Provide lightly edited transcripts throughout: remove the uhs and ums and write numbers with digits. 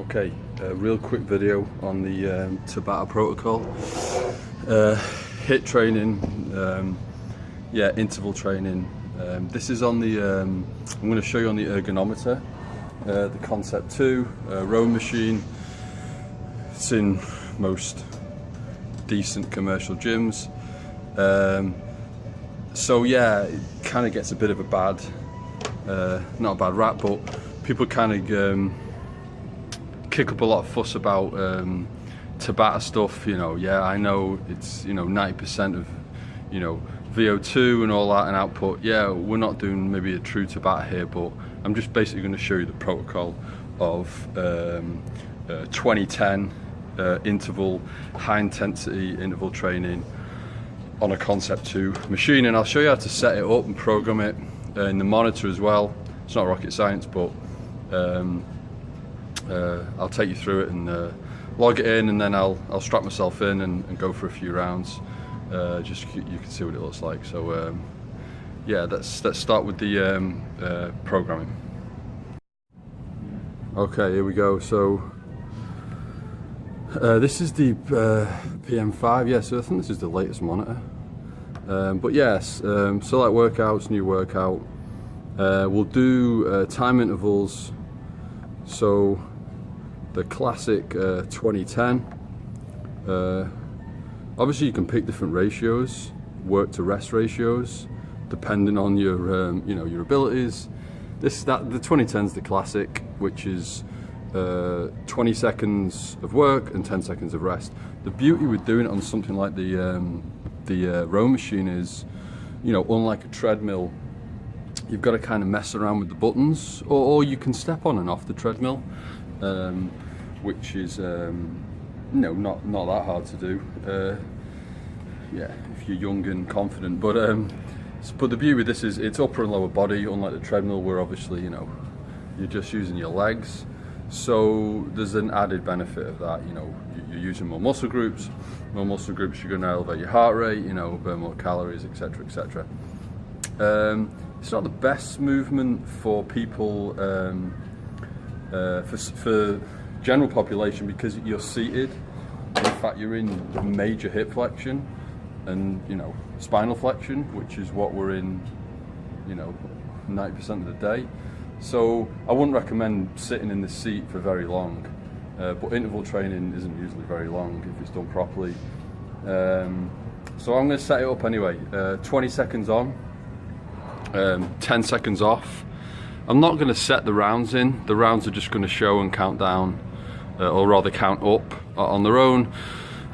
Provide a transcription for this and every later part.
Okay, a real quick video on the Tabata protocol. HIIT training, interval training. This is on the, I'm going to show you on the Ergometer, the Concept 2 rowing machine. It's in most decent commercial gyms. So yeah, it kind of gets a bit of a bad, not a bad rap, but people kind of kick up a lot of fuss about Tabata stuff. You know, yeah, I know it's 90% of VO2 and all that and output. Yeah, we're not doing maybe a true Tabata here, but I'm just basically going to show you the protocol of 20-10 interval, high intensity interval training on a Concept 2 machine, and I'll show you how to set it up and program it in the monitor as well. It's not rocket science, but I'll take you through it and log it in, and then I'll strap myself in and go for a few rounds. Just you can see what it looks like. So yeah, let's start with the programming. Okay, here we go. So this is the PM5. Yeah, so I think this is the latest monitor. But yes, select workouts, new workout. We'll do time intervals. So the classic 20-10. Obviously you can pick different ratios, work to rest ratios, depending on your your abilities. The 20-10 is the classic, which is 20 seconds of work and 10 seconds of rest. The beauty with doing it on something like the row machine is, unlike a treadmill, you've got to kind of mess around with the buttons, or you can step on and off the treadmill, which is not that hard to do. Yeah, if you're young and confident. But the beauty with this is it's upper and lower body, unlike the treadmill where obviously you're just using your legs. So there's an added benefit of that. You're using more muscle groups. More muscle groups, you're going to elevate your heart rate, burn more calories, etc., etc. It's not the best movement for people, for general population, because you're seated. In fact, you're in major hip flexion and spinal flexion, which is what we're in 90% of the day. So I wouldn't recommend sitting in the seat for very long, but interval training isn't usually very long if it's done properly. So I'm going to set it up anyway. 20 seconds on, 10 seconds off. I'm not going to set the rounds in. The rounds are just going to show and count down, or rather count up on their own.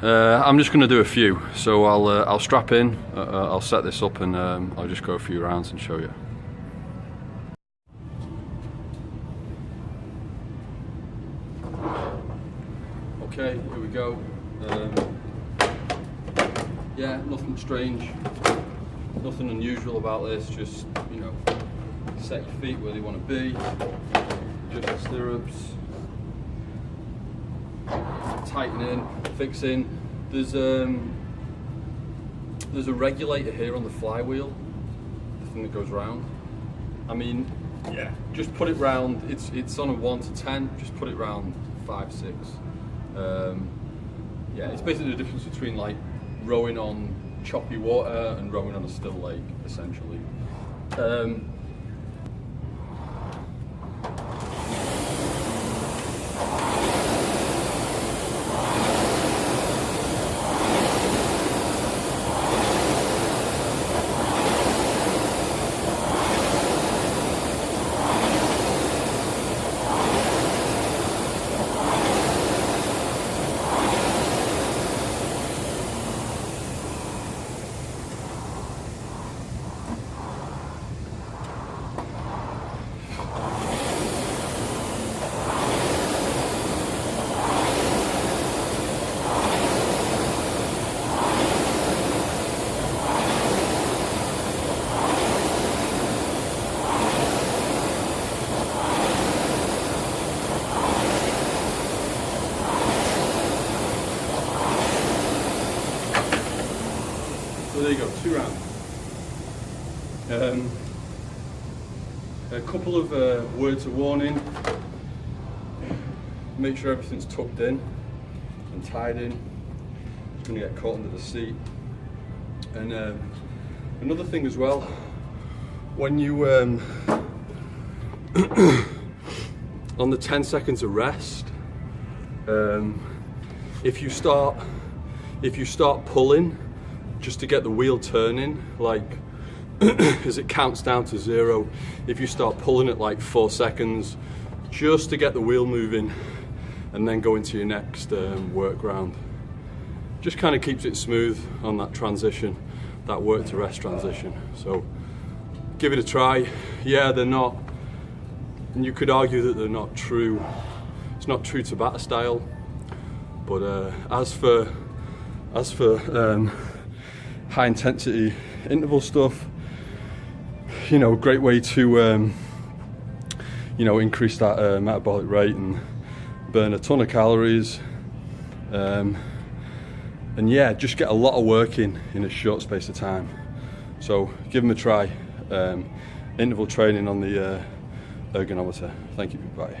I'm just going to do a few. So I'll strap in, I'll set this up, and I'll just go a few rounds and show you. Okay, here we go. Yeah, nothing strange, nothing unusual about this. Just set your feet where they want to be, adjust the stirrups, tighten in, fix in. There's a regulator here on the flywheel, the thing that goes round. I mean, yeah, just put it round. It's on a 1 to 10. Just put it round 5, 6. Yeah, it's basically the difference between like rowing on choppy water and rowing on a still lake, essentially. So there you go, 2 rounds. A couple of words of warning. make sure everything's tucked in and tied in. It's going to get caught under the seat. And another thing as well, when you on the 10 seconds of rest, if you start pulling just to get the wheel turning, like as it counts down to 0, if you start pulling at like 4 seconds just to get the wheel moving and then go into your next work round, just kind of keeps it smooth on that transition, that work to rest transition. So give it a try. Yeah, they're not, and you could argue that they're not true, it's not true Tabata style, but as for high intensity interval stuff, you know, great way to you know, increase that metabolic rate and burn a ton of calories, and yeah, just get a lot of work in a short space of time. So give them a try. Interval training on the Ergometer. Thank you, bye.